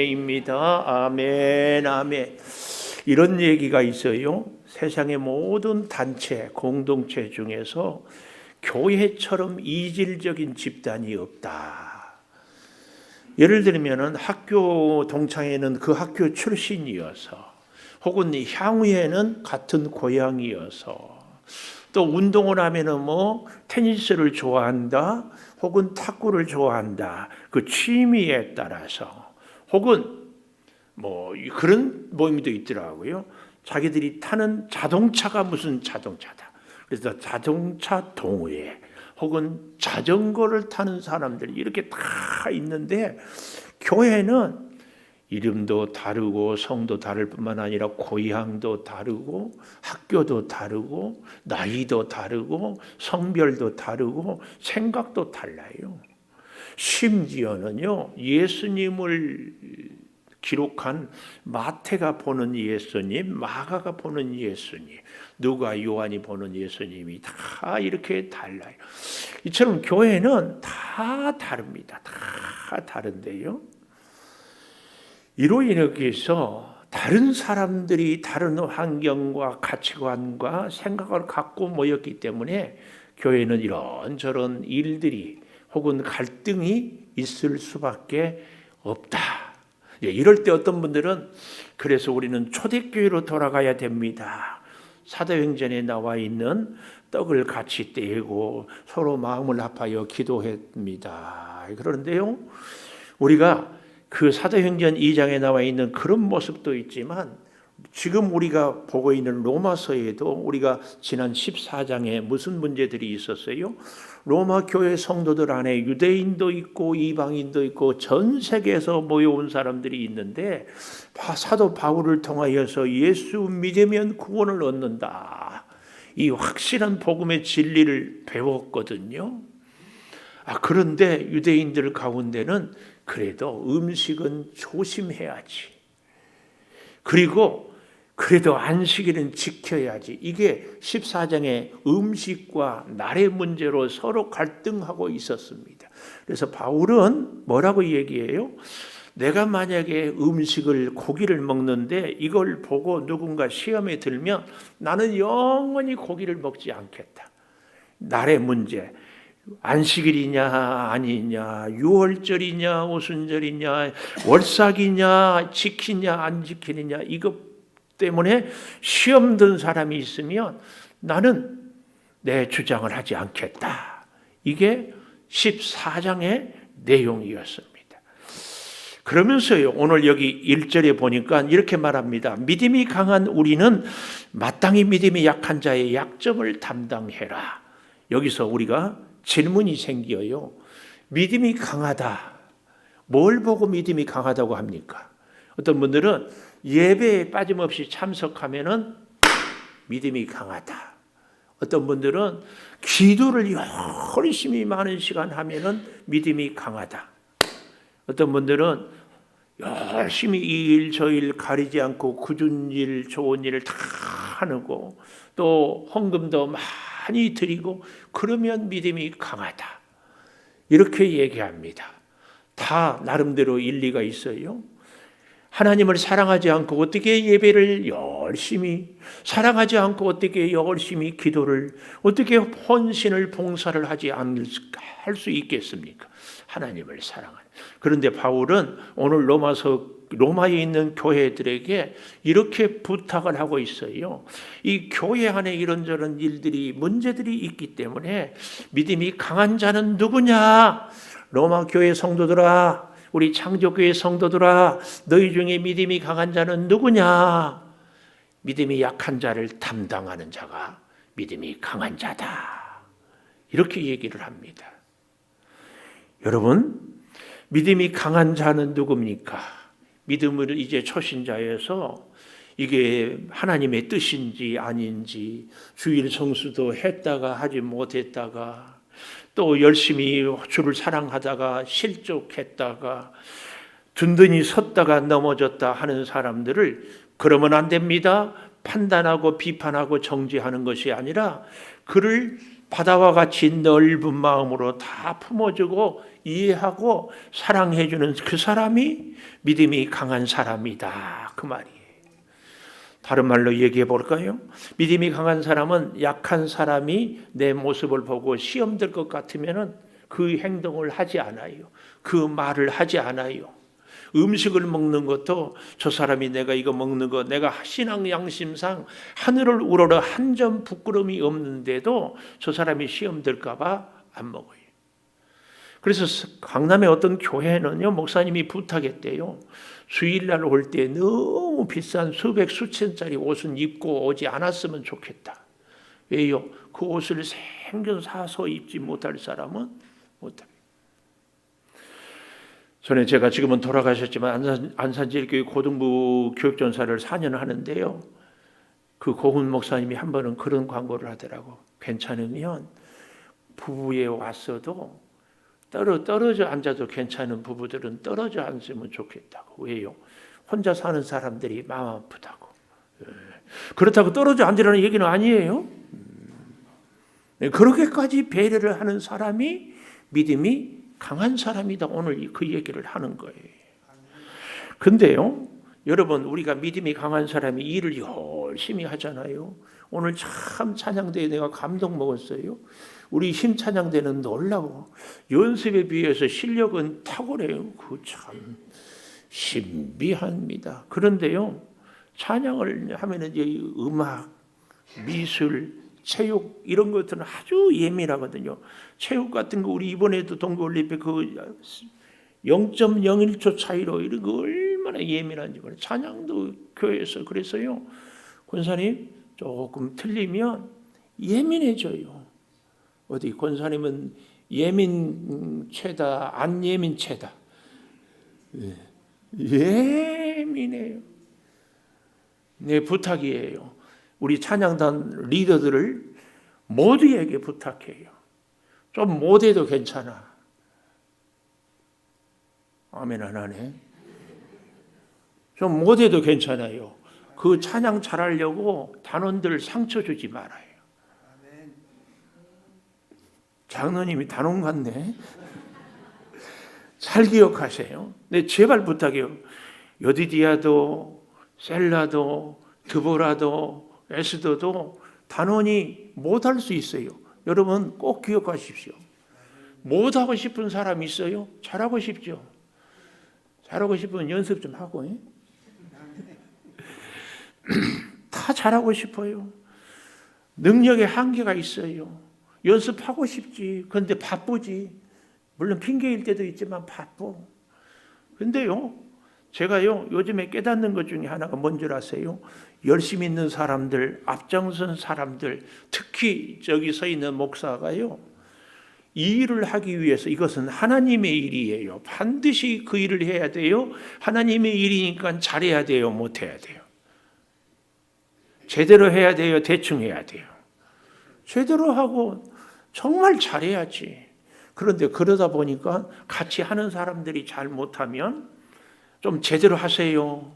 입니다. 아멘, 아멘. 이런 얘기가 있어요. 세상의 모든 단체, 공동체 중에서 교회처럼 이질적인 집단이 없다. 예를 들면 학교 동창회는 그 학교 출신이어서, 혹은 향후에는 같은 고향이어서, 또 운동을 하면은 테니스를 좋아한다, 혹은 탁구를 좋아한다. 그 취미에 따라서, 혹은 그런 모임도 있더라고요. 자기들이 타는 자동차가 무슨 자동차다. 그래서 자동차 동호회, 혹은 자전거를 타는 사람들이 이렇게 다 있는데, 교회는 이름도 다르고 성도 다를 뿐만 아니라 고향도 다르고 학교도 다르고 나이도 다르고 성별도 다르고 생각도 달라요. 심지어는요, 예수님을 기록한 마태가 보는 예수님, 마가가 보는 예수님, 누가, 요한이 보는 예수님이 다 이렇게 달라요. 이처럼 교회는 다 다릅니다. 다 다른데요, 이로 인해서 다른 사람들이 다른 환경과 가치관과 생각을 갖고 모였기 때문에 교회는 이런저런 일들이 혹은 갈등이 있을 수밖에 없다. 이럴 때 어떤 분들은 그래서 우리는 초대교회로 돌아가야 됩니다. 사도행전에 나와 있는 떡을 같이 떼고 서로 마음을 합하여 기도했습니다. 그런데요, 우리가 그 사도행전 2장에 나와 있는 그런 모습도 있지만, 지금 우리가 보고 있는 로마서에도 우리가 지난 14장에 무슨 문제들이 있었어요? 로마 교회 성도들 안에 유대인도 있고 이방인도 있고 전 세계에서 모여온 사람들이 있는데, 사도 바울을 통하여서 예수 믿으면 구원을 얻는다, 이 확실한 복음의 진리를 배웠거든요. 그런데 유대인들 가운데는 그래도 음식은 조심해야지, 그래도 안식일은 지켜야지, 이게 14장의 음식과 날의 문제로 서로 갈등하고 있었습니다. 그래서 바울은 뭐라고 얘기해요? 내가 만약에 고기를 먹는데 이걸 보고 누군가 시험에 들면 나는 영원히 고기를 먹지 않겠다. 날의 문제, 안식일이냐 아니냐, 유월절이냐 오순절이냐, 월삭이냐 지키냐 안 지키느냐, 이것 때문에 시험 든 사람이 있으면 나는 내 주장을 하지 않겠다. 이게 14장의 내용이었습니다. 그러면서요, 오늘 여기 1절에 보니까 이렇게 말합니다. 믿음이 강한 우리는 마땅히 믿음이 약한 자의 약점을 담당해라. 여기서 우리가 질문이 생겨요. 믿음이 강하다. 뭘 보고 믿음이 강하다고 합니까? 어떤 분들은 예배에 빠짐없이 참석하면은 믿음이 강하다. 어떤 분들은 기도를 열심히 많은 시간 하면은 믿음이 강하다. 어떤 분들은 열심히 이 일 저 일 가리지 않고 굳은 일 좋은 일을 다 하고 또 헌금도 많이 드리고 그러면 믿음이 강하다, 이렇게 얘기합니다. 다 나름대로 일리가 있어요. 하나님을 사랑하지 않고 어떻게 예배를 열심히, 사랑하지 않고 어떻게 열심히 기도를, 어떻게 헌신을 봉사를 하지 할 수 있겠습니까? 하나님을 사랑하는. 그런데 바울은 오늘 로마에 있는 교회들에게 이렇게 부탁을 하고 있어요. 이 교회 안에 이런저런 일들이, 문제들이 있기 때문에 믿음이 강한 자는 누구냐? 로마 교회 성도들아, 우리 창조교회 성도들아, 너희 중에 믿음이 강한 자는 누구냐? 믿음이 약한 자를 담당하는 자가 믿음이 강한 자다, 이렇게 얘기를 합니다. 여러분, 믿음이 강한 자는 누굽니까? 믿음을 이제 초신자에서 이게 하나님의 뜻인지 아닌지, 주일 성수도 했다가 하지 못했다가, 또 열심히 주를 사랑하다가 실족했다가 든든히 섰다가 넘어졌다 하는 사람들을 그러면 안 됩니다. 판단하고 비판하고 정죄하는 것이 아니라 그를 바다와 같이 넓은 마음으로 다 품어주고 이해하고 사랑해주는 그 사람이 믿음이 강한 사람이다, 그 말이에요. 다른 말로 얘기해 볼까요? 믿음이 강한 사람은 약한 사람이 내 모습을 보고 시험될 것 같으면 그 행동을 하지 않아요. 그 말을 하지 않아요. 음식을 먹는 것도 저 사람이 내가 이거 먹는 거 내가 신앙 양심상 하늘을 우러러 한 점 부끄러움이 없는데도 저 사람이 시험될까 봐 안 먹어요. 그래서 강남의 어떤 교회는요, 목사님이 부탁했대요. 주일날 올 때 너무 비싼 수백 수천짜리 옷은 입고 오지 않았으면 좋겠다. 왜요? 그 옷을 생전 사서 입지 못할 사람은 못합니다. 전에 제가 지금은 돌아가셨지만 안산제일교회 고등부 교육전사를 4년 하는데요. 그 고훈 목사님이 한 번은 그런 광고를 하더라고. 괜찮으면 부부에 왔어도 떨어져 앉아도 괜찮은 부부들은 떨어져 앉으면 좋겠다고. 왜요? 혼자 사는 사람들이 마음 아프다고. 그렇다고 떨어져 앉으라는 얘기는 아니에요. 그렇게까지 배려를 하는 사람이 믿음이 강한 사람이다. 오늘 그 얘기를 하는 거예요. 근데요, 여러분, 우리가 믿음이 강한 사람이 일을 열심히 하잖아요. 오늘 참 찬양대에 내가 감동 먹었어요. 우리 힘 찬양대는 놀라워. 연습에 비해서 실력은 탁월해요. 그 참 신비합니다. 그런데요, 찬양을 하면은 이제 음악, 미술, 체육 이런 것들은 아주 예민하거든요. 체육 같은 거 우리 이번에도 동계올림픽 그 0.01초 차이로 이런 거 얼마나 예민한지 몰라요. 찬양도 교회에서 그래서요. 권사님 조금 틀리면 예민해져요. 어디 권사님은 예민체다, 안 예민체다. 예민해요. 내 부탁이에요. 우리 찬양단 리더들을 모두에게 부탁해요. 좀 못해도 괜찮아. 아멘 안 하네. 좀 못해도 괜찮아요. 그 찬양 잘하려고 단원들 상처 주지 말아요. 장로님이 단원 같네. 잘 기억하세요. 네, 제발 부탁해요. 여디디아도, 셀라도, 드보라도, 에스더도 단원이 못할 수 있어요. 여러분 꼭 기억하십시오. 못하고 싶은 사람 있어요? 잘하고 싶죠? 잘하고 싶으면 연습 좀 하고. 다 잘하고 싶어요. 능력에 한계가 있어요. 연습하고 싶지. 그런데 바쁘지. 물론 핑계일 때도 있지만 바빠. 근데요, 제가요, 요즘에 깨닫는 것 중에 하나가 뭔지 아세요? 열심히 있는 사람들, 앞장선 사람들, 특히 저기 서 있는 목사가요, 이 일을 하기 위해서 이것은 하나님의 일이에요. 반드시 그 일을 해야 돼요. 하나님의 일이니까 잘해야 돼요, 못해야 돼요. 제대로 해야 돼요, 대충 해야 돼요. 제대로 하고 정말 잘해야지. 그런데 그러다 보니까 같이 하는 사람들이 잘 못하면 좀 제대로 하세요.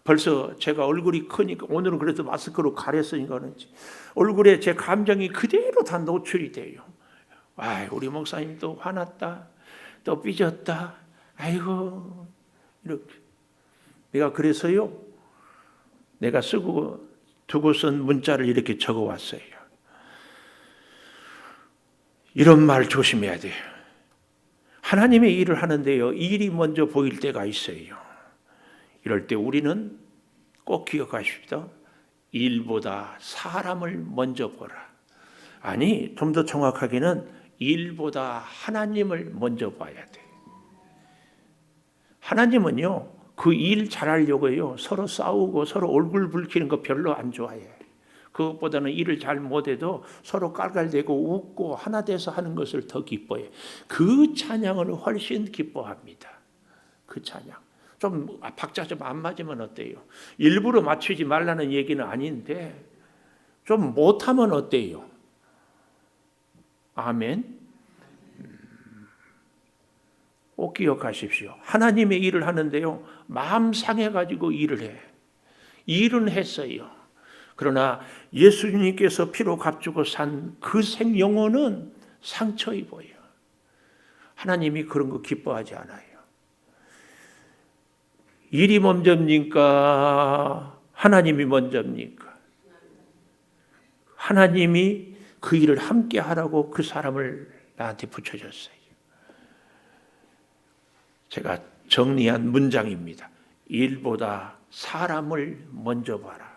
벌써 제가 얼굴이 크니까, 오늘은 그래도 마스크로 가렸으니까 그런지 얼굴에 제 감정이 그대로 다 노출이 돼요. 아, 우리 목사님 또 화났다, 또 삐졌다, 아이고 이렇게. 내가 그래서요, 내가 쓰고 두고 쓴 문자를 이렇게 적어왔어요. 이런 말 조심해야 돼요. 하나님의 일을 하는데요, 일이 먼저 보일 때가 있어요. 이럴 때 우리는 꼭 기억하십시오. 일보다 사람을 먼저 보라. 아니, 좀 더 정확하게는 일보다 하나님을 먼저 봐야 돼. 하나님은요, 그 일 잘하려고요, 서로 싸우고 서로 얼굴 붉히는 거 별로 안 좋아해. 그것보다는 일을 잘 못해도 서로 깔깔대고 웃고 하나 돼서 하는 것을 더 기뻐해. 그 찬양을 훨씬 기뻐합니다. 그 찬양. 좀 박자 좀 안 맞으면 어때요? 일부러 맞추지 말라는 얘기는 아닌데 좀 못하면 어때요? 아멘. 꼭 기억하십시오. 하나님의 일을 하는데요, 마음 상해가지고 일을 해. 일은 했어요. 그러나 예수님께서 피로 값주고 산 그 생영혼은 상처 입어요. 하나님이 그런 거 기뻐하지 않아요. 일이 먼저입니까? 하나님이 먼저입니까? 하나님이 그 일을 함께 하라고 그 사람을 나한테 붙여줬어요. 제가 정리한 문장입니다. 일보다 사람을 먼저 봐라.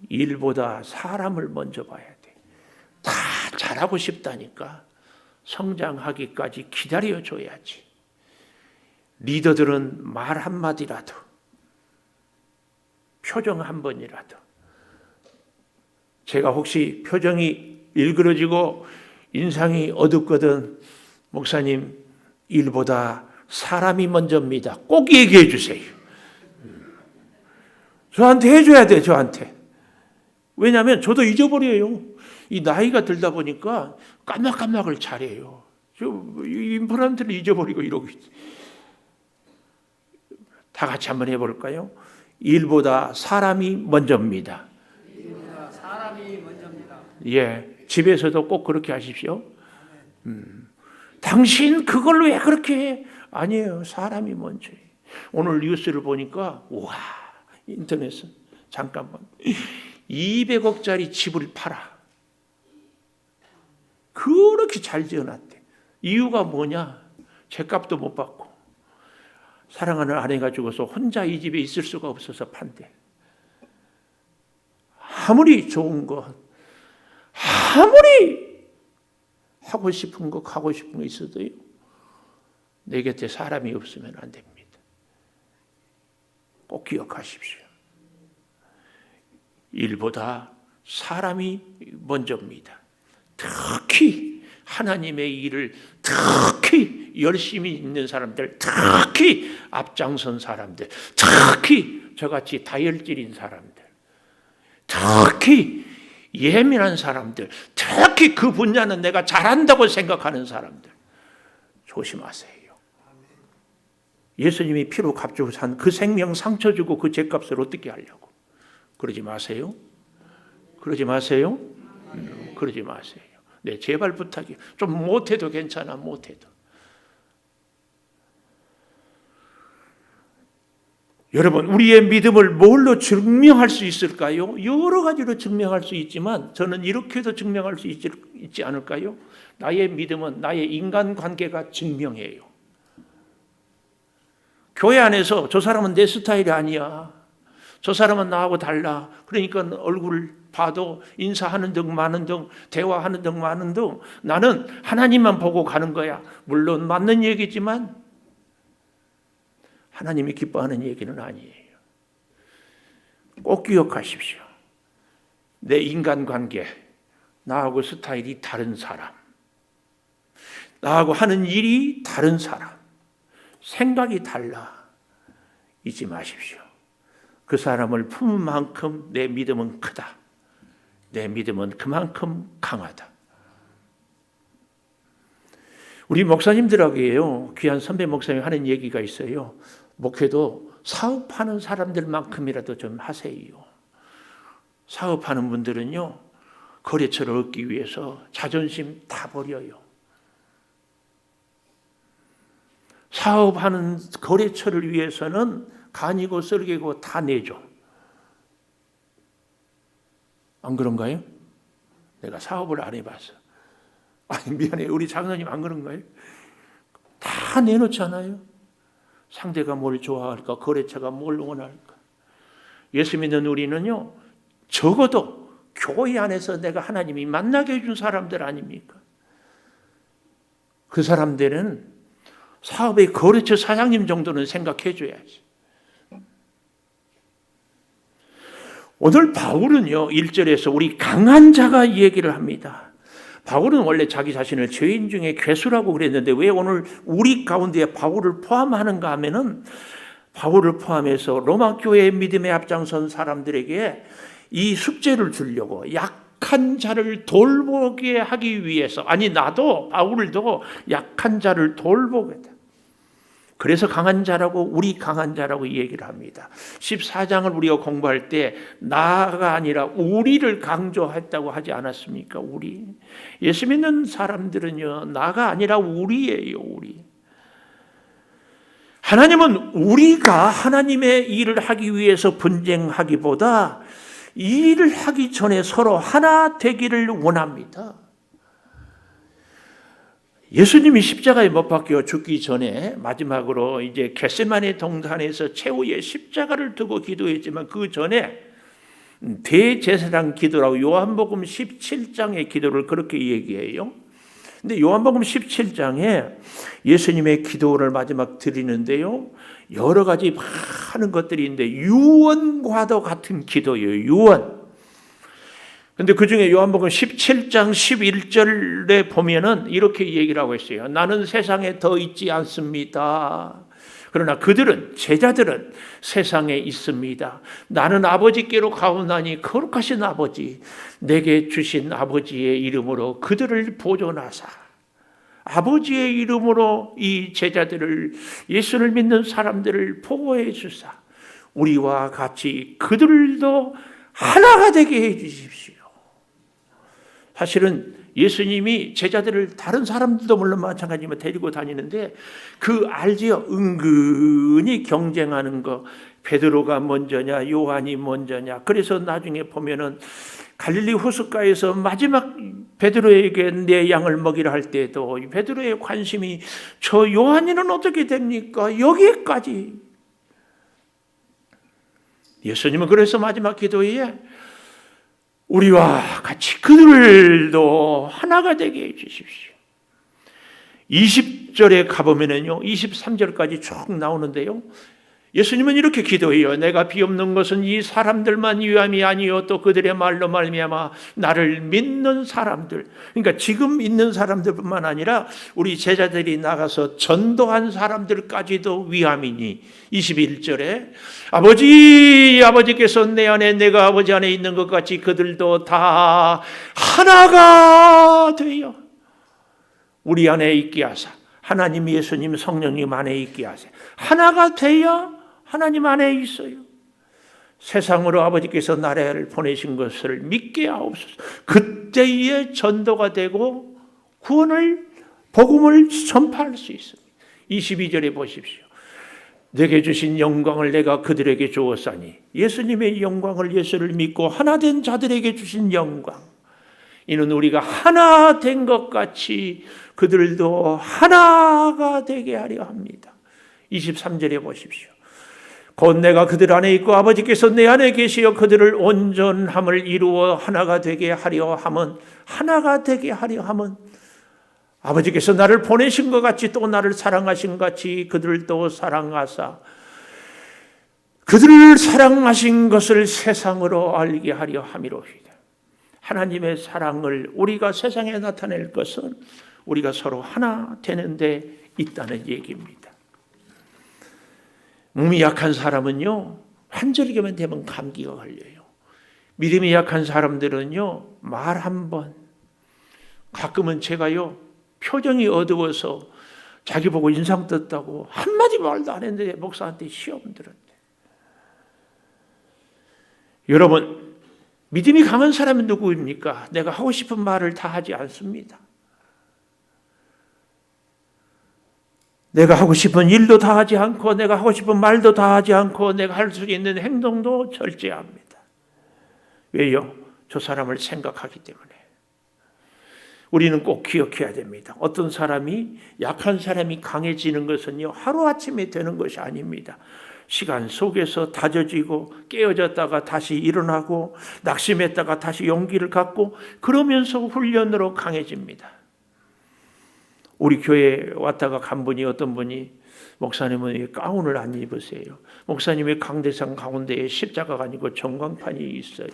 일보다 사람을 먼저 봐야 돼. 다 잘하고 싶다니까 성장하기까지 기다려줘야지. 리더들은 말 한마디라도, 표정 한 번이라도, 제가 혹시 표정이 일그러지고 인상이 어둡거든, 목사님, 일보다 사람이 먼저입니다. 꼭 얘기해 주세요. 저한테 해줘야 돼, 저한테. 왜냐하면 저도 잊어버려요. 이 나이가 들다 보니까 깜빡깜빡을 잘해요. 인프란트를 잊어버리고 이러고 있어요. 다 같이 한번 해볼까요? 일보다 사람이 먼저입니다. 일보다 사람이 먼저입니다. 예, 집에서도 꼭 그렇게 하십시오. 당신 그걸 왜 그렇게 해? 아니에요. 사람이 먼저예요. 오늘 뉴스를 보니까 와, 인터넷은 잠깐만 200억짜리 집을 팔아. 그렇게 잘 지어놨대. 이유가 뭐냐? 죗값도 못 받고 사랑하는 아내가 죽어서 혼자 이 집에 있을 수가 없어서 판대. 아무리 좋은 것, 아무리 하고 싶은 거, 가고 싶은 거 있어도요, 내 곁에 사람이 없으면 안 됩니다. 꼭 기억하십시오. 일보다 사람이 먼저입니다. 특히 하나님의 일을 특히 열심히 있는 사람들, 특히 앞장선 사람들, 특히 저같이 다혈질인 사람들, 특히 예민한 사람들, 특히 그 분야는 내가 잘한다고 생각하는 사람들 조심하세요. 예수님이 피로 값주고 산 그 생명 상처 주고 그 죗값을 어떻게 하려고? 그러지 마세요. 그러지 마세요. 그러지 마세요. 네, 제발 부탁이에요. 좀 못해도 괜찮아, 못해도. 여러분, 우리의 믿음을 뭘로 증명할 수 있을까요? 여러 가지로 증명할 수 있지만 저는 이렇게도 증명할 수 있지 않을까요? 나의 믿음은 나의 인간관계가 증명해요. 교회 안에서 저 사람은 내 스타일이 아니야. 저 사람은 나하고 달라. 그러니까 얼굴 봐도 인사하는 등 마는 등 대화하는 등 마는 등 나는 하나님만 보고 가는 거야. 물론 맞는 얘기지만 하나님이 기뻐하는 얘기는 아니에요. 꼭 기억하십시오. 내 인간관계, 나하고 스타일이 다른 사람, 나하고 하는 일이 다른 사람, 생각이 달라. 잊지 마십시오. 그 사람을 품은 만큼 내 믿음은 크다. 내 믿음은 그만큼 강하다. 우리 목사님들에게요, 귀한 선배 목사님 하는 얘기가 있어요. 목회도 사업하는 사람들만큼이라도 좀 하세요. 사업하는 분들은요, 거래처를 얻기 위해서 자존심 다 버려요. 사업하는 거래처를 위해서는 간이고 썰개고 다 내죠. 안 그런가요? 내가 사업을 안 해봐서. 아니, 미안해. 우리 장로님 안 그런가요? 다 내놓잖아요. 상대가 뭘 좋아할까? 거래처가 뭘 원할까? 예수 믿는 우리는요, 적어도 교회 안에서 내가 하나님이 만나게 해준 사람들 아닙니까? 그 사람들은 사업의 거래처 사장님 정도는 생각해 줘야지. 오늘 바울은요, 1절에서 우리 강한 자가 얘기를 합니다. 바울은 원래 자기 자신을 죄인 중에 괴수라고 그랬는데 왜 오늘 우리 가운데 바울을 포함하는가 하면은 바울을 포함해서 로마 교회의 믿음에 앞장선 사람들에게 이 숙제를 주려고 약한 자를 돌보게 하기 위해서, 아니 나도 바울도 약한 자를 돌보겠다. 그래서 강한 자라고 우리 강한 자라고 얘기를 합니다. 14장을 우리가 공부할 때 나가 아니라 우리를 강조했다고 하지 않았습니까? 우리. 예수 믿는 사람들은요, 나가 아니라 우리예요, 우리. 하나님은 우리가 하나님의 일을 하기 위해서 분쟁하기보다 이 일을 하기 전에 서로 하나 되기를 원합니다. 예수님이 십자가에 못 박혀 죽기 전에 마지막으로 이제 겟세마네 동산에서 최후의 십자가를 두고 기도했지만 그 전에 대제사장 기도라고 요한복음 17장의 기도를 그렇게 얘기해요. 근데 요한복음 17장에 예수님의 기도를 마지막 드리는데요, 여러 가지 많은 것들이 있는데 유언과도 같은 기도예요. 유언. 근데 그 중에 요한복음 17장 11절에 보면은 이렇게 얘기를 하고 있어요. 나는 세상에 더 있지 않습니다. 그러나 그들은, 제자들은 세상에 있습니다. 나는 아버지께로 가오나니 거룩하신 아버지, 내게 주신 아버지의 이름으로 그들을 보존하사, 아버지의 이름으로 이 제자들을, 예수를 믿는 사람들을 보호해 주사 우리와 같이 그들도 하나가 되게 해 주십시오. 사실은 예수님이 제자들을 다른 사람들도 물론 마찬가지지만 데리고 다니는데 그 알지요? 은근히 경쟁하는 거. 베드로가 먼저냐 요한이 먼저냐. 그래서 나중에 보면은 갈릴리 호숫가에서 마지막 베드로에게 내 양을 먹이라 할 때도 베드로의 관심이 저 요한이는 어떻게 됩니까? 여기까지. 예수님은 그래서 마지막 기도에 우리와 같이 그들도 하나가 되게 해 주십시오. 20절에 가보면은요, 23절까지 쭉 나오는데요, 예수님은 이렇게 기도해요. 내가 비옵는 것은 이 사람들만 위함이 아니요 또 그들의 말로 말미암아 나를 믿는 사람들. 그러니까 지금 있는 사람들뿐만 아니라 우리 제자들이 나가서 전도한 사람들까지도 위함이니. 21절에 아버지께서 내 안에 내가 아버지 안에 있는 것 같이 그들도 다 하나가 되어 우리 안에 있게 하사, 하나님 예수님 성령님 안에 있게 하세. 하나가 되어 하나님 안에 있어요. 세상으로 아버지께서 나라를 보내신 것을 믿게 하옵소서. 그때의 전도가 되고 구원을, 복음을 전파할 수 있습니다. 22절에 보십시오. 내게 주신 영광을 내가 그들에게 주었사니, 예수님의 영광을, 예수를 믿고 하나 된 자들에게 주신 영광, 이는 우리가 하나 된 것 같이 그들도 하나가 되게 하려 합니다. 23절에 보십시오. 곧 내가 그들 안에 있고 아버지께서 내 안에 계시어 그들을 온전함을 이루어 하나가 되게 하려 함은, 하나가 되게 하려 함은 아버지께서 나를 보내신 것 같이 또 나를 사랑하신 것 같이 그들도 사랑하사 그들을 사랑하신 것을 세상으로 알게 하려 함이로이다. 하나님의 사랑을 우리가 세상에 나타낼 것은 우리가 서로 하나 되는 데 있다는 얘기입니다. 몸이 약한 사람은요, 환절기만 되면 감기가 걸려요. 믿음이 약한 사람들은요, 말 한 번, 가끔은 제가요, 표정이 어두워서 자기 보고 인상 떴다고 한마디 말도 안 했는데 목사한테 시험 들었대. 여러분, 믿음이 강한 사람은 누구입니까? 내가 하고 싶은 말을 다 하지 않습니다. 내가 하고 싶은 일도 다 하지 않고, 내가 하고 싶은 말도 다 하지 않고, 내가 할 수 있는 행동도 절제합니다. 왜요? 저 사람을 생각하기 때문에. 우리는 꼭 기억해야 됩니다. 어떤 사람이, 약한 사람이 강해지는 것은요, 하루아침에 되는 것이 아닙니다. 시간 속에서 다져지고 깨어졌다가 다시 일어나고 낙심했다가 다시 용기를 갖고 그러면서 훈련으로 강해집니다. 우리 교회에 왔다가 간 분이, 어떤 분이, 목사님은 왜 가운을 안 입으세요? 목사님의 강대상 가운데에 십자가가 아니고 전광판이 있어요.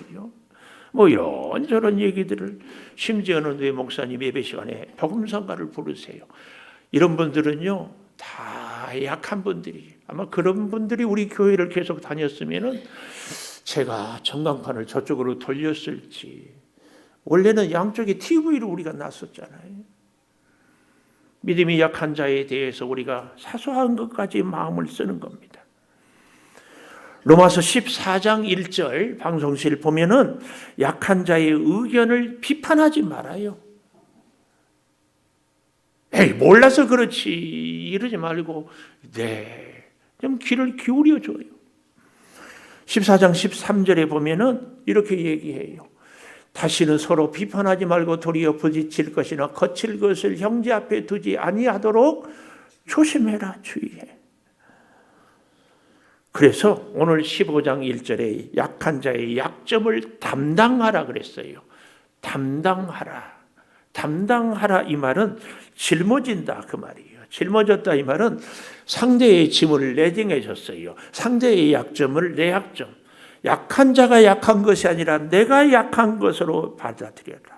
뭐 이런저런 얘기들을, 심지어는 왜 목사님 예배 시간에 복음성가를 부르세요? 이런 분들은요, 다 약한 분들이, 아마 그런 분들이 우리 교회를 계속 다녔으면은 제가 전광판을 저쪽으로 돌렸을지. 원래는 양쪽에 TV로 우리가 놨었잖아요. 믿음이 약한 자에 대해서 우리가 사소한 것까지 마음을 쓰는 겁니다. 로마서 14장 1절 방송실 보면은 약한 자의 의견을 비판하지 말아요. 에이, 몰라서 그렇지 이러지 말고 좀 귀를 기울여 줘요. 14장 13절에 보면은 이렇게 얘기해요. 다시는 서로 비판하지 말고 도리어 부딪힐 것이나 거칠 것을 형제 앞에 두지 아니하도록 조심해라, 주의해. 그래서 오늘 15장 1절에 약한 자의 약점을 담당하라 그랬어요. 담당하라. 담당하라 이 말은 짊어진다 그 말이에요. 짊어졌다 이 말은 상대의 짐을 내정해 줬어요. 상대의 약점을 내 약점. 약한 자가 약한 것이 아니라 내가 약한 것으로 받아들여라.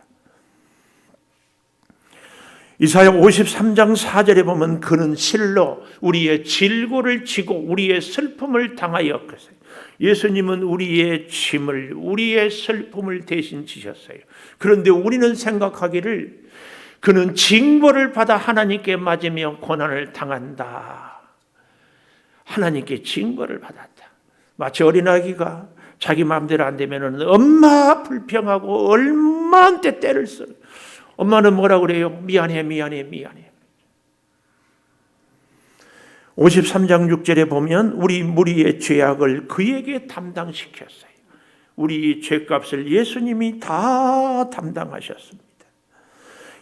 이사야 53장 4절에 보면 그는 실로 우리의 질고를 지고 우리의 슬픔을 당하였거든요. 예수님은 우리의 짐을 우리의 슬픔을 대신 지셨어요. 그런데 우리는 생각하기를 그는 징벌을 받아 하나님께 맞으며 고난을 당한다. 하나님께 징벌을 받았다. 마치 어린아기가 자기 마음대로 안 되면 엄마 불평하고 얼마한테 때를 써요. 엄마는 뭐라고 그래요? 미안해. 53장 6절에 보면 우리 무리의 죄악을 그에게 담당시켰어요. 우리 죄값을 예수님이 다 담당하셨습니다.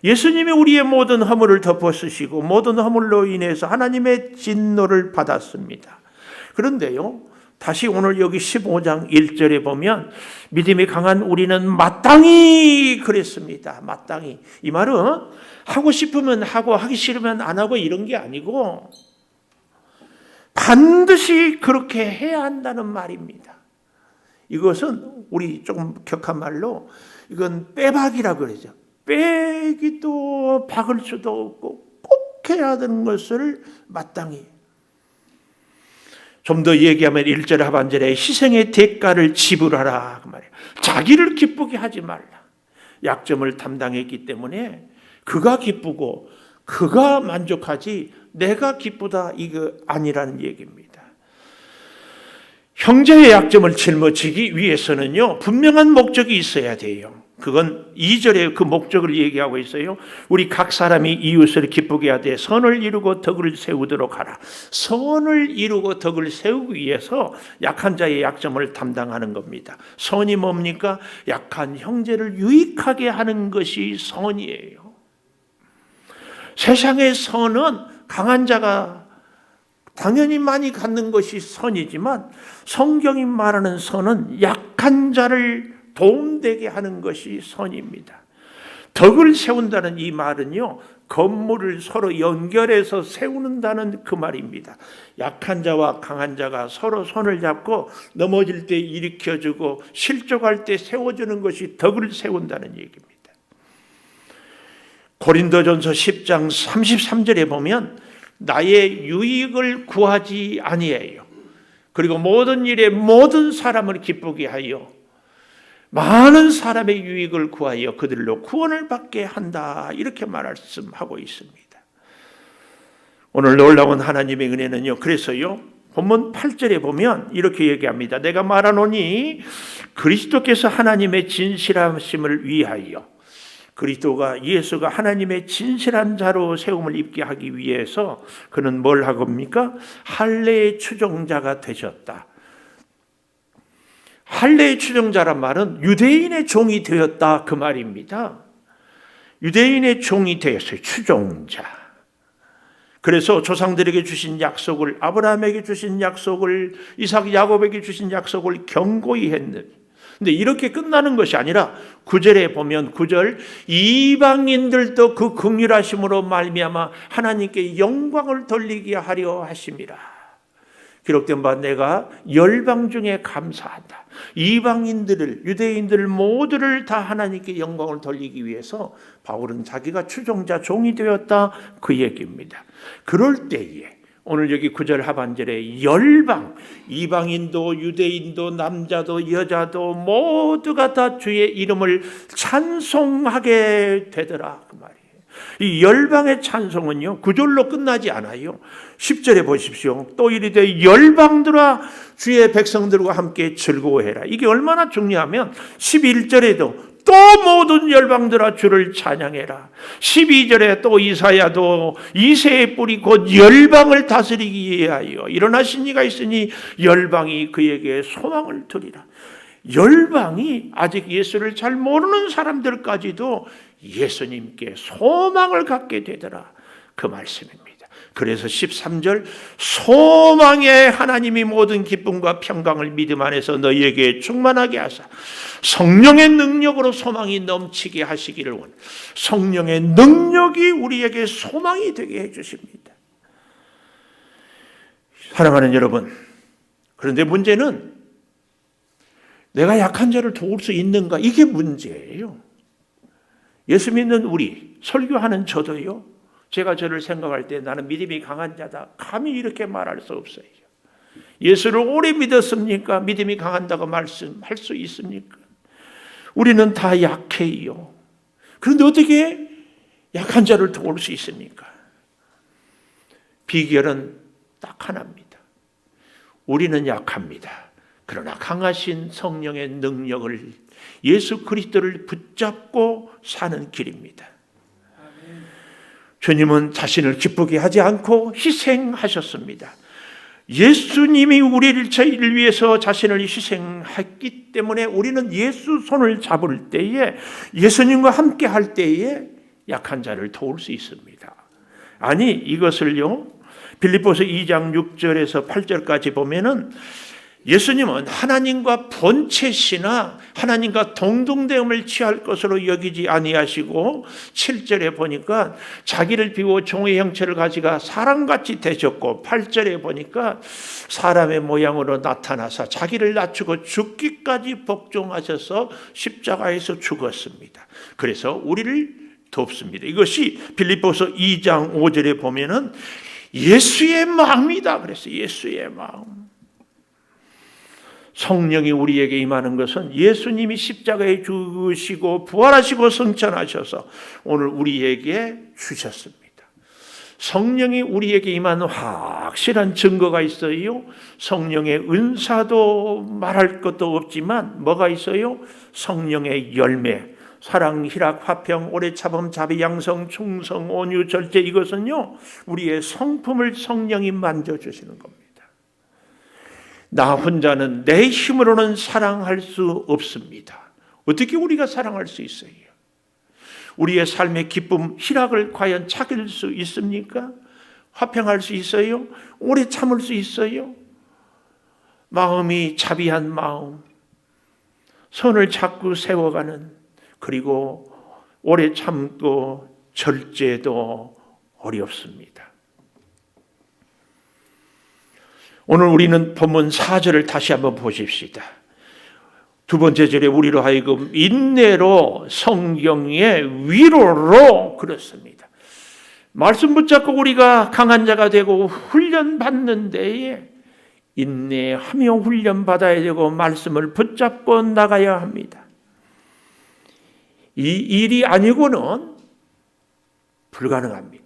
예수님이 우리의 모든 허물을 덮어쓰시고 모든 허물로 인해서 하나님의 진노를 받았습니다. 그런데요, 다시 오늘 여기 15장 1절에 보면 믿음이 강한 우리는 마땅히 그랬습니다. 마땅히. 이 말은 하고 싶으면 하고 하기 싫으면 안 하고 이런 게 아니고 반드시 그렇게 해야 한다는 말입니다. 이것은 우리 조금 격한 말로 이건 빼박이라고 그러죠. 빼기도 박을 수도 없고 꼭 해야 되는 것을 마땅히. 좀 더 얘기하면 1절 하반절에 희생의 대가를 지불하라 그 말이에요. 자기를 기쁘게 하지 말라. 약점을 담당했기 때문에 그가 기쁘고 그가 만족하지 내가 기쁘다 이거 아니라는 얘기입니다. 형제의 약점을 짊어지기 위해서는요 분명한 목적이 있어야 돼요. 그건 2절에 그 목적을 얘기하고 있어요. 우리 각 사람이 이웃을 기쁘게 하되 선을 이루고 덕을 세우도록 하라. 선을 이루고 덕을 세우기 위해서 약한 자의 약점을 담당하는 겁니다. 선이 뭡니까? 약한 형제를 유익하게 하는 것이 선이에요. 세상의 선은 강한 자가 당연히 많이 갖는 것이 선이지만 성경이 말하는 선은 약한 자를 도움되게 하는 것이 선입니다. 덕을 세운다는 이 말은요, 건물을 서로 연결해서 세우는다는 그 말입니다. 약한 자와 강한 자가 서로 손을 잡고 넘어질 때 일으켜주고 실족할 때 세워주는 것이 덕을 세운다는 얘기입니다. 고린도전서 10장 33절에 보면 나의 유익을 구하지 아니에요. 그리고 모든 일에 모든 사람을 기쁘게 하여 많은 사람의 유익을 구하여 그들로 구원을 받게 한다. 이렇게 말씀하고 있습니다. 오늘 놀라운 하나님의 은혜는요. 그래서요. 본문 8절에 보면 이렇게 얘기합니다. 내가 말하노니 그리스도께서 하나님의 진실하심을 위하여 그리스도가 예수가 하나님의 진실한 자로 세움을 입게 하기 위해서 그는 뭘 하겁니까? 할례의 추종자가 되셨다. 할례의 추종자란 말은 유대인의 종이 되었다 그 말입니다. 유대인의 종이 되었어요. 추종자. 그래서 조상들에게 주신 약속을 아브라함에게 주신 약속을 이삭 야곱에게 주신 약속을 경고히 했는데 근데 이렇게 끝나는 것이 아니라 9절에 보면 9절 이방인들도 그 긍휼하심으로 말미암아 하나님께 영광을 돌리게 하려 하심이라. 기록된 바 내가 열방 중에 감사한다. 이방인들을 유대인들 모두를 다 하나님께 영광을 돌리기 위해서 바울은 자기가 추종자 종이 되었다 그 얘기입니다. 그럴 때에 오늘 여기 9절 하반절에 열방 이방인도 유대인도 남자도 여자도 모두가 다 주의 이름을 찬송하게 되더라 그 말이에요. 이 열방의 찬송은요, 구절로 끝나지 않아요. 10절에 보십시오. 또 이르되 열방들아 주의 백성들과 함께 즐거워해라. 이게 얼마나 중요하면 11절에도 또 모든 열방들아 주를 찬양해라. 12절에 또 이사야도 이새의 뿌리 곧 열방을 다스리기 위하여 일어나신 이가 있으니 열방이 그에게 소망을 두리라. 열방이 아직 예수를 잘 모르는 사람들까지도 예수님께 소망을 갖게 되더라. 그 말씀입니다. 그래서 13절 소망의 하나님이 모든 기쁨과 평강을 믿음 안에서 너희에게 충만하게 하사 성령의 능력으로 소망이 넘치게 하시기를 원합니다. 성령의 능력이 우리에게 소망이 되게 해주십니다. 사랑하는 여러분, 그런데 문제는 내가 약한 자를 도울 수 있는가? 이게 문제예요. 예수 믿는 우리, 설교하는 저도요, 제가 저를 생각할 때 나는 믿음이 강한 자다, 감히 이렇게 말할 수 없어요. 예수를 오래 믿었습니까? 믿음이 강한다고 말씀할 수 있습니까? 우리는 다 약해요. 그런데 어떻게 약한 자를 도울 수 있습니까? 비결은 딱 하나입니다. 우리는 약합니다. 그러나 강하신 성령의 능력을, 예수 그리스도를 붙잡고 사는 길입니다. 주님은 자신을 기쁘게 하지 않고 희생하셨습니다. 예수님이 우리를 저희를 위해서 자신을 희생했기 때문에 우리는 예수 손을 잡을 때에, 예수님과 함께 할 때에 약한 자를 도울 수 있습니다. 아니, 이것을요, 빌립보서 2장 6절에서 8절까지 보면은 예수님은 하나님과 본체시나 하나님과 동등됨을 취할 것으로 여기지 아니하시고 7절에 보니까 자기를 비워 종의 형체를 가지가 사람같이 되셨고 8절에 보니까 사람의 모양으로 나타나사 자기를 낮추고 죽기까지 복종하셔서 십자가에서 죽었습니다. 그래서 우리를 돕습니다. 이것이 빌립보서 2장 5절에 보면은 예수의 마음이다 그랬어요. 예수의 마음. 성령이 우리에게 임하는 것은 예수님이 십자가에 죽으시고 부활하시고 승천하셔서 오늘 우리에게 주셨습니다. 성령이 우리에게 임하는 확실한 증거가 있어요. 성령의 은사도 말할 것도 없지만 뭐가 있어요? 성령의 열매, 사랑, 희락, 화평, 오래 참음, 자비, 양성, 충성, 온유, 절제, 이것은요 우리의 성품을 성령이 만져주시는 겁니다. 나 혼자는 내 힘으로는 사랑할 수 없습니다. 어떻게 우리가 사랑할 수 있어요? 우리의 삶의 기쁨, 희락을 과연 찾을 수 있습니까? 화평할 수 있어요? 오래 참을 수 있어요? 마음이 자비한 마음, 선을 자꾸 세워가는, 그리고 오래 참고 절제도 어렵습니다. 오늘 우리는 본문 4절을 다시 한번 보십시다. 두 번째 절에 우리로 하여금 인내로 성경의 위로로 그렇습니다. 말씀 붙잡고 우리가 강한 자가 되고 훈련받는 데에 인내하며 훈련받아야 되고 말씀을 붙잡고 나가야 합니다. 이 일이 아니고는 불가능합니다.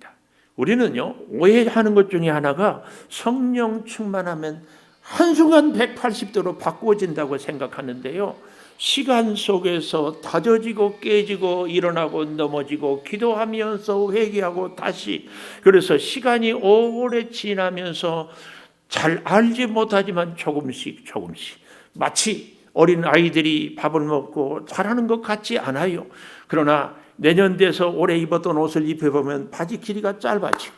우리는요, 오해하는 것 중에 하나가 성령 충만하면 한순간 180도로 바꾸어진다고 생각하는데요. 시간 속에서 다져지고 깨지고 일어나고 넘어지고 기도하면서 회개하고 다시, 그래서 시간이 오래 지나면서 잘 알지 못하지만 조금씩 마치 어린 아이들이 밥을 먹고 잘하는 것 같지 않아요. 그러나 내년 돼서 올해 입었던 옷을 입혀보면 바지 길이가 짧아지고,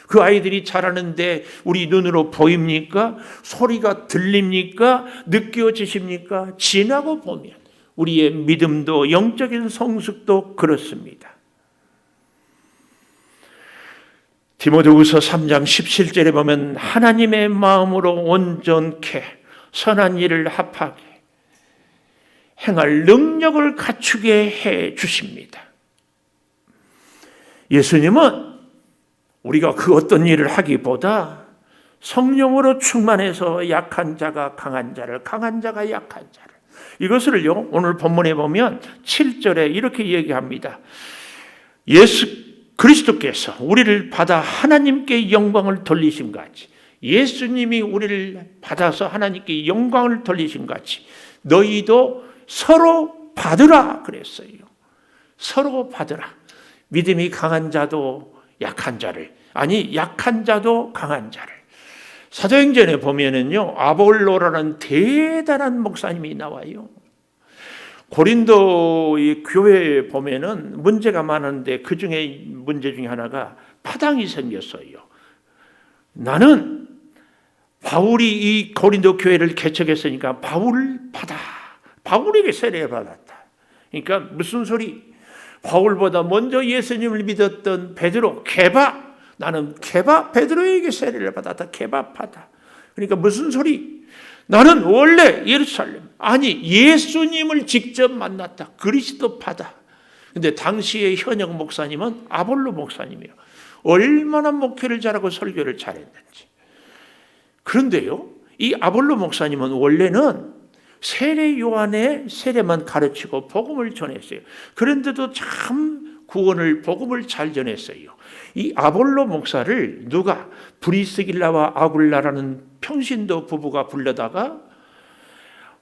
그 아이들이 자라는데 우리 눈으로 보입니까? 소리가 들립니까? 느껴지십니까? 지나고 보면 우리의 믿음도 영적인 성숙도 그렇습니다. 디모데후서 3장 17절에 보면 하나님의 마음으로 온전케 선한 일을 합하게 행할 능력을 갖추게 해 주십니다. 예수님은 우리가 그 어떤 일을 하기보다 성령으로 충만해서 약한 자가 강한 자를, 강한 자가 약한 자를, 이것을요 오늘 본문에 보면 7절에 이렇게 얘기합니다. 그리스도께서 우리를 받아 하나님께 영광을 돌리신 같이, 예수님이 우리를 받아서 하나님께 영광을 돌리신 같이 너희도 서로 받으라 그랬어요. 서로 받으라. 믿음이 강한 자도 약한 자를, 아니 약한 자도 강한 자를. 사도행전에 보면은요, 아볼로라는 대단한 목사님이 나와요. 고린도의 교회에 보면은 문제가 많은데 그 중에 문제 중에 하나가 파당이 생겼어요. 나는 바울이 이 고린도 교회를 개척했으니까 바울을 받아. 바울에게 세례를 받았다. 그러니까 무슨 소리? 바울보다 먼저 예수님을 믿었던 베드로, 게바, 나는 게바 베드로에게 세례를 받았다. 게바파다. 그러니까 무슨 소리? 나는 원래 예루살렘, 아니 예수님을 직접 만났다. 그리스도파다. 근데 당시의 현역 목사님은 아볼로 목사님이에요. 얼마나 목회를 잘하고 설교를 잘했는지. 그런데요, 이 아볼로 목사님은 원래는 세례 요한의 세례만 가르치고 복음을 전했어요. 그런데도 참 구원을, 복음을 잘 전했어요. 이 아볼로 목사를 누가, 브리스길라와 아굴라라는 평신도 부부가 불러다가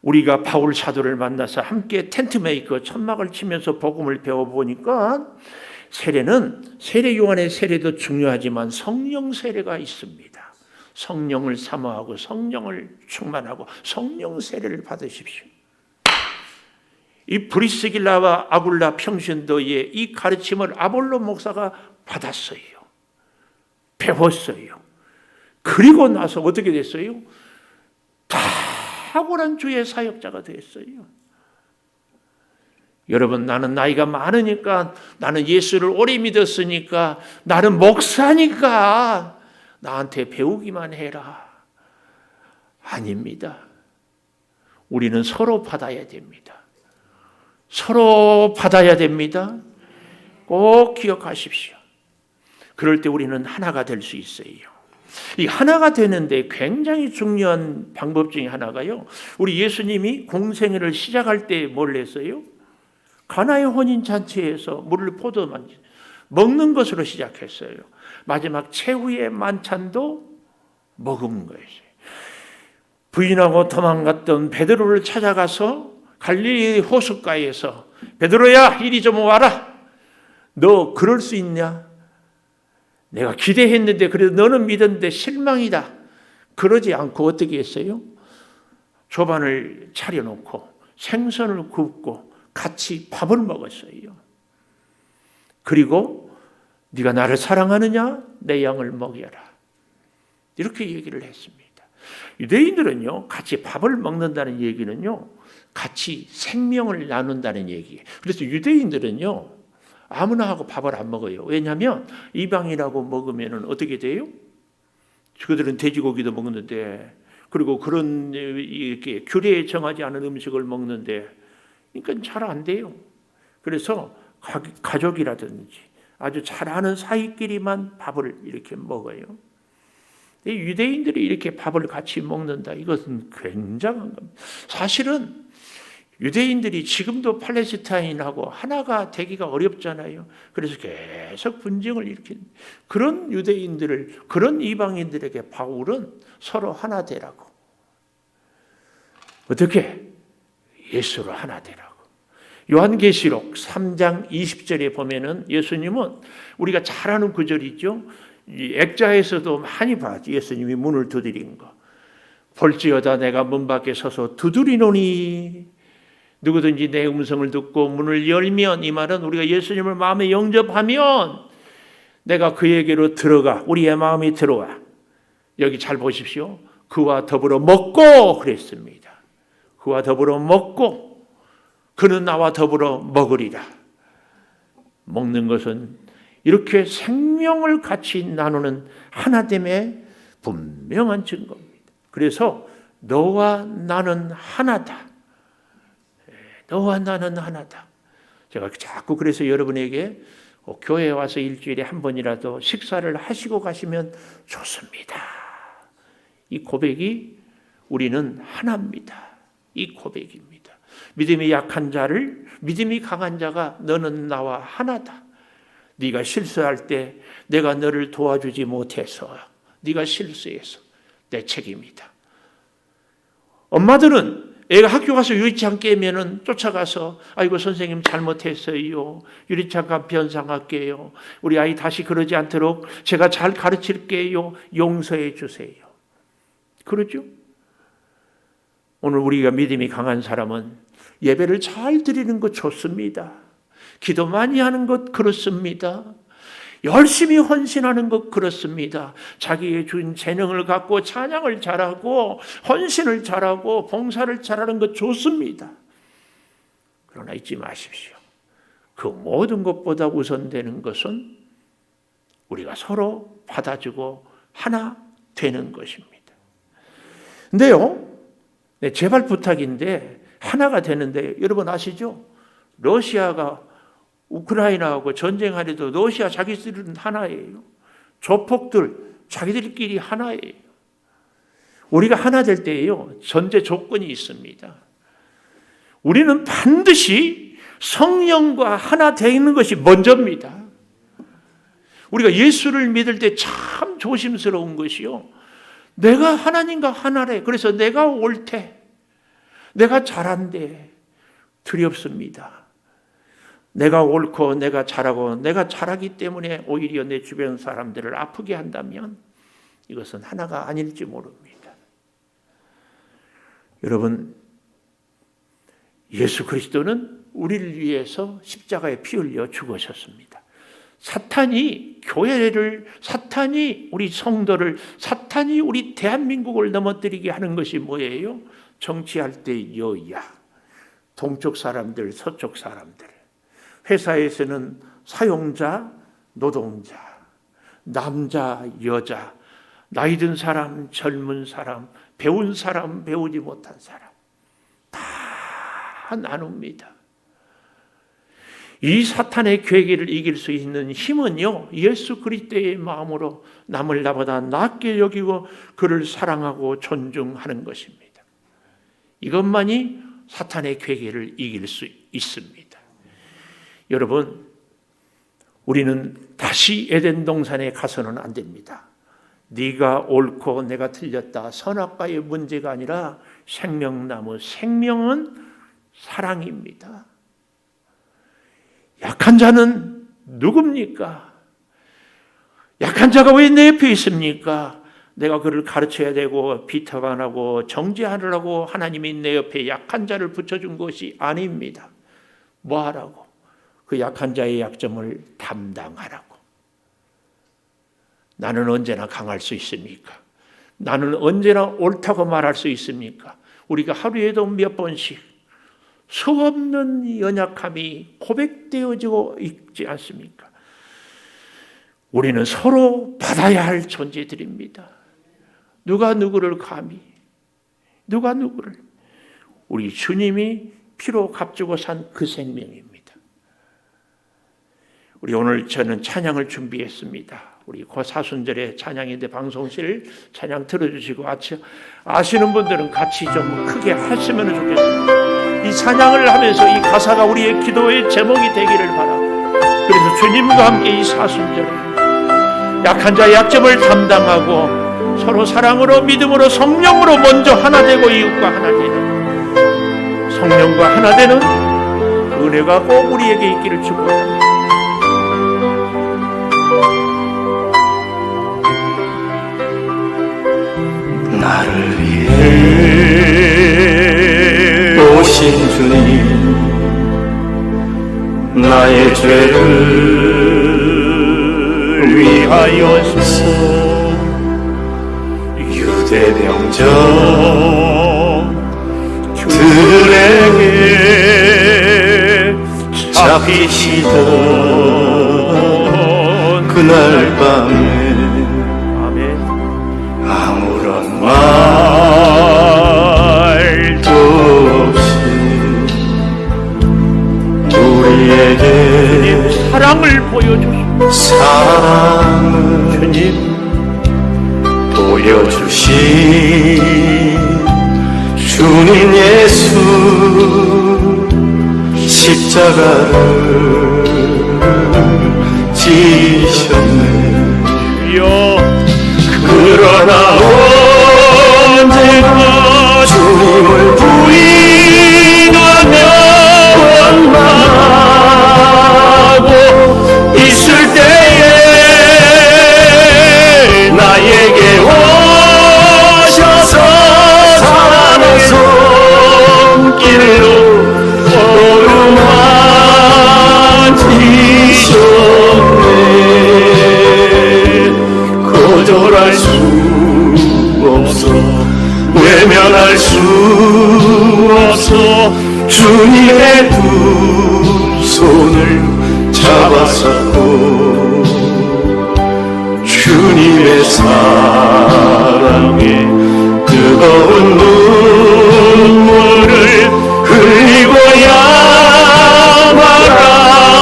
우리가 바울 사도를 만나서 함께 텐트 메이커 천막을 치면서 복음을 배워보니까 세례는, 세례 요한의 세례도 중요하지만 성령 세례가 있습니다. 성령을 사모하고 성령을 충만하고 성령 세례를 받으십시오. 이 브리스길라와 아굴라 평신도의 이 가르침을 아볼로 목사가 받았어요. 배웠어요. 그리고 나서 어떻게 됐어요? 탁월한 주의 사역자가 됐어요. 여러분, 나는 나이가 많으니까, 나는 예수를 오래 믿었으니까, 나는 목사니까 나한테 배우기만 해라. 아닙니다. 우리는 서로 받아야 됩니다. 서로 받아야 됩니다. 꼭 기억하십시오. 그럴 때 우리는 하나가 될 수 있어요. 이 하나가 되는데 굉장히 중요한 방법 중에 하나가요, 우리 예수님이 공생애를 시작할 때 뭘 했어요? 가나의 혼인잔치에서 물을 포도만 먹는 것으로 시작했어요. 마지막 최후의 만찬도 먹은 거예요. 부인하고 도망갔던 베드로를 찾아가서 갈릴리 호숫가에서, 베드로야 이리 좀 와라. 너 그럴 수 있냐? 내가 기대했는데 그래도 너는 믿었는데 실망이다. 그러지 않고 어떻게 했어요? 조반을 차려놓고 생선을 굽고 같이 밥을 먹었어요. 그리고 네가 나를 사랑하느냐? 내 양을 먹여라. 이렇게 얘기를 했습니다. 유대인들은요, 같이 밥을 먹는다는 얘기는요, 같이 생명을 나눈다는 얘기예요. 그래서 유대인들은요, 아무나 하고 밥을 안 먹어요. 왜냐하면 이방이라고 먹으면 어떻게 돼요? 그들은 돼지고기도 먹는데, 그리고 그런 이렇게 규례에 정하지 않은 음식을 먹는데, 그러니까 잘 안 돼요. 그래서 가족이라든지 아주 잘 아는 사이끼리만 밥을 이렇게 먹어요. 유대인들이 이렇게 밥을 같이 먹는다. 이것은 굉장한 겁니다. 사실은 유대인들이 지금도 팔레스타인하고 하나가 되기가 어렵잖아요. 그래서 계속 분쟁을 일으키는 그런 유대인들을, 그런 이방인들에게 바울은 서로 하나 되라고. 어떻게? 예수로 하나 되라고. 요한계시록 3장 20절에 보면은 예수님은 우리가 잘 아는 구절이죠. 이 액자에서도 많이 봤죠. 예수님이 문을 두드린 거. 볼지어다 내가 문 밖에 서서 두드리노니 누구든지 내 음성을 듣고 문을 열면, 이 말은 우리가 예수님을 마음에 영접하면 내가 그에게로 들어가, 우리의 마음이 들어와. 여기 잘 보십시오. 그와 더불어 먹고 그랬습니다. 그와 더불어 먹고 그는 나와 더불어 먹으리라. 먹는 것은 이렇게 생명을 같이 나누는 하나됨의 분명한 증거입니다. 그래서 너와 나는 하나다. 너와 나는 하나다. 제가 자꾸 그래서 여러분에게 교회에 와서 일주일에 한 번이라도 식사를 하시고 가시면 좋습니다. 이 고백이 우리는 하나입니다. 이 고백입니다. 믿음이 약한 자를, 믿음이 강한 자가 너는 나와 하나다. 네가 실수할 때 내가 너를 도와주지 못해서, 네가 실수해서 내 책임이다. 엄마들은 애가 학교 가서 유리창 깨면은 쫓아가서 아이고 선생님 잘못했어요. 유리창 변상할게요. 우리 아이 다시 그러지 않도록 제가 잘 가르칠게요. 용서해 주세요. 그러죠? 오늘 우리가 믿음이 강한 사람은 예배를 잘 드리는 것 좋습니다. 기도 많이 하는 것 그렇습니다. 열심히 헌신하는 것 그렇습니다. 자기의 준 재능을 갖고 찬양을 잘하고 헌신을 잘하고 봉사를 잘하는 것 좋습니다. 그러나 잊지 마십시오. 그 모든 것보다 우선되는 것은 우리가 서로 받아주고 하나 되는 것입니다. 근데요, 제발 부탁인데 하나가 되는데 여러분 아시죠? 러시아가 우크라이나하고 전쟁하려도 러시아 자기들은 하나예요. 조폭들 자기들끼리 하나예요. 우리가 하나 될 때에요, 전제 조건이 있습니다. 우리는 반드시 성령과 하나 되는 것이 먼저입니다. 우리가 예수를 믿을 때 참 조심스러운 것이요, 내가 하나님과 하나래, 그래서 내가 옳대, 내가 잘한대, 두렵습니다. 내가 옳고 내가 잘하고 내가 잘하기 때문에 오히려 내 주변 사람들을 아프게 한다면 이것은 하나가 아닐지 모릅니다. 여러분, 예수 그리스도는 우리를 위해서 십자가에 피 흘려 죽으셨습니다. 사탄이 교회를, 사탄이 우리 성도를, 사탄이 우리 대한민국을 넘어뜨리게 하는 것이 뭐예요? 정치할 때 여야, 동쪽 사람들, 서쪽 사람들, 회사에서는 사용자, 노동자, 남자, 여자, 나이 든 사람, 젊은 사람, 배운 사람, 배우지 못한 사람 다 나눕니다. 이 사탄의 괴계를 이길 수 있는 힘은요, 예수 그리스도의 마음으로 남을 나보다 낫게 여기고 그를 사랑하고 존중하는 것입니다. 이것만이 사탄의 괴계를 이길 수 있습니다. 여러분, 우리는 다시 에덴 동산에 가서는 안 됩니다. 네가 옳고 내가 틀렸다, 선악과의 문제가 아니라 생명나무, 생명은 사랑입니다. 약한 자는 누굽니까? 약한 자가 왜 내 옆에 있습니까? 내가 그를 가르쳐야 되고 비판하고 정죄하려고 하나님이 내 옆에 약한 자를 붙여준 것이 아닙니다. 뭐 하라고? 그 약한 자의 약점을 담당하라고. 나는 언제나 강할 수 있습니까? 나는 언제나 옳다고 말할 수 있습니까? 우리가 하루에도 몇 번씩 수없는 연약함이 고백되어지고 있지 않습니까? 우리는 서로 받아야 할 존재들입니다. 누가 누구를 감히, 누가 누구를, 우리 주님이 피로 값주고 산 그 생명입니다. 우리 오늘 저는 찬양을 준비했습니다. 우리 사순절에 찬양인데 방송실 찬양 틀어주시고 아시는 분들은 같이 좀 크게 하시면 좋겠습니다. 이 찬양을 하면서 이 가사가 우리의 기도의 제목이 되기를 바라고, 그래서 주님과 함께 이 사순절에 약한 자의 약점을 담당하고 서로 사랑으로 믿음으로 성령으로 먼저 하나 되고 이웃과 하나 되는, 성령과 하나 되는 은혜가 꼭 우리에게 있기를 축복합니다. 나를 위해 오신 주님, 나의 죄를 위하여서 유대병정들에게 잡히시던 그날 밤에 아무런 말도 없이 우리에게 사랑을 보여주시고, 사랑을 주님 보여주신 주님 예수, 십자가를 하여 그러나 언젠가 주님을 부인하며 원망하고 있을 때에 나에게 오셔서 사랑의 손길로 어루만지셨네. 거절할 수 없어 외면할 수 없어 주님의 두 손을 잡았었고 주님의 사랑에 뜨거운 눈물을 흘리고야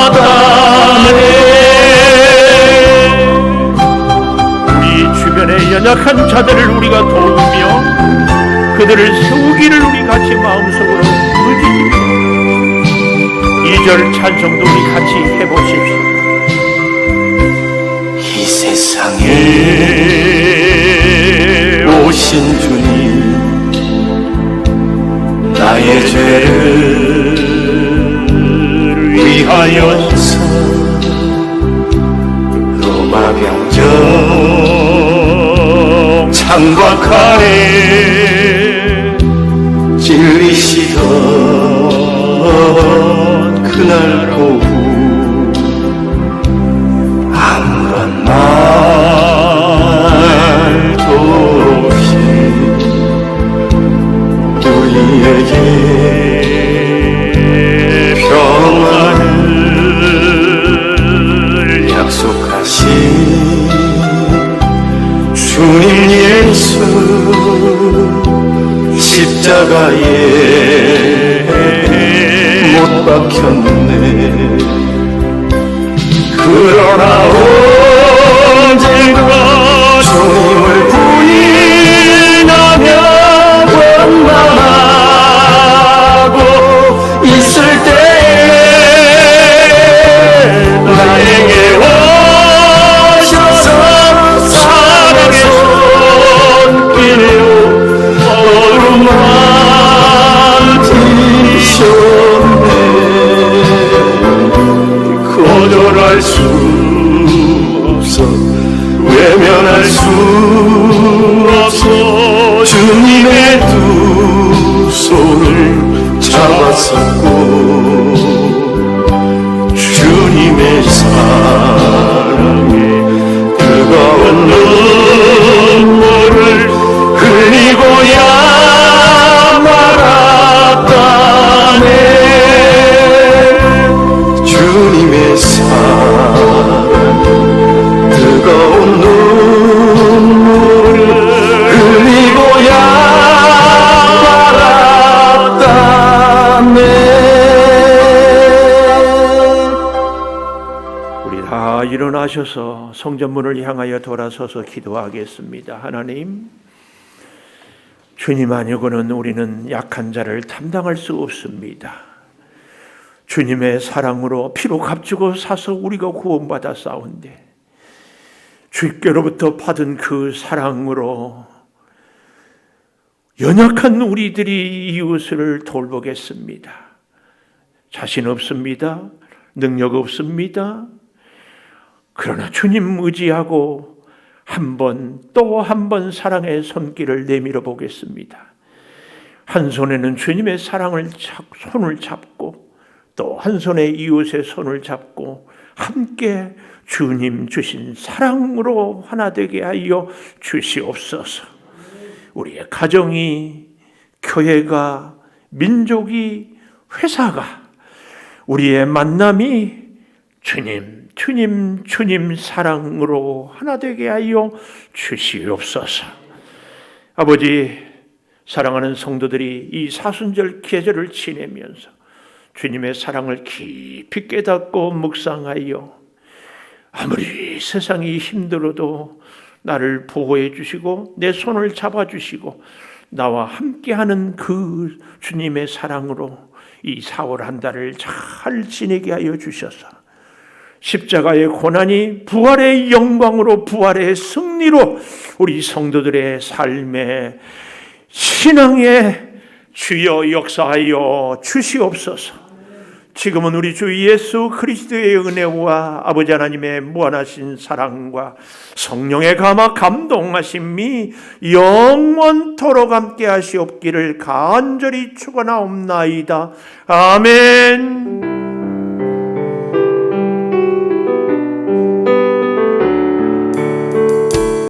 말하다네. 우리 주변의 연약한 자들을 우리가 도우며 그들을 세우기를 우리 같이 마음속으로 부르짖으며 2절 찬송도 우리 같이 해보십시오. 이 세상에 오신 주님 나의 죄를 위하여서 로마 병정 창박하에 찔리시던 그날 오후 아무런 말도 없이 우리에게 평안을 약속하신 주님 예수 십자가에 못 박혔네. 그러나 언젠가 주님을 부인하며 원망하고 있을 때에 나에게 오셔서 사랑의 손길로 어루만지셨네. 거절할 수 없어 외면할 수 없어 주님의 두 손을 잡았었고 주님의 사랑에 뜨거운 눈물을 흘리고야 말았다네. 주님의 사랑 뜨거운 눈물을 흘리고야 말았다네. 우리 다 일어나셔서 성전문을 향하여 돌아서서 기도하겠습니다. 하나님, 주님 아니고는 우리는 약한 자를 담당할 수 없습니다. 주님의 사랑으로 피로 값주고 사서 우리가 구원받아 싸운데 주께로부터 받은 그 사랑으로 연약한 우리들이 이웃을 돌보겠습니다. 자신 없습니다. 능력 없습니다. 그러나 주님 의지하고 또 한 번 사랑의 손길을 내밀어 보겠습니다. 한 손에는 주님의 손을 잡고 또 한 손에 이웃의 손을 잡고 함께 주님 주신 사랑으로 하나 되게 하여 주시옵소서. 우리의 가정이, 교회가, 민족이, 회사가, 우리의 만남이 주님 사랑으로 하나 되게 하여 주시옵소서. 아버지, 사랑하는 성도들이 이 사순절 계절을 지내면서 주님의 사랑을 깊이 깨닫고 묵상하여 아무리 세상이 힘들어도 나를 보호해 주시고 내 손을 잡아주시고 나와 함께하는 그 주님의 사랑으로 이 4월 한 달을 잘 지내게 하여 주셔서 십자가의 고난이 부활의 영광으로, 부활의 승리로 우리 성도들의 삶에, 신앙에 주여 역사하여 주시옵소서. 지금은 우리 주 예수 그리스도의 은혜와 아버지 하나님의 무한하신 사랑과 성령의 감화 감동하심이 영원토록 함께 하시옵기를 간절히 축원하옵나이다. 아멘.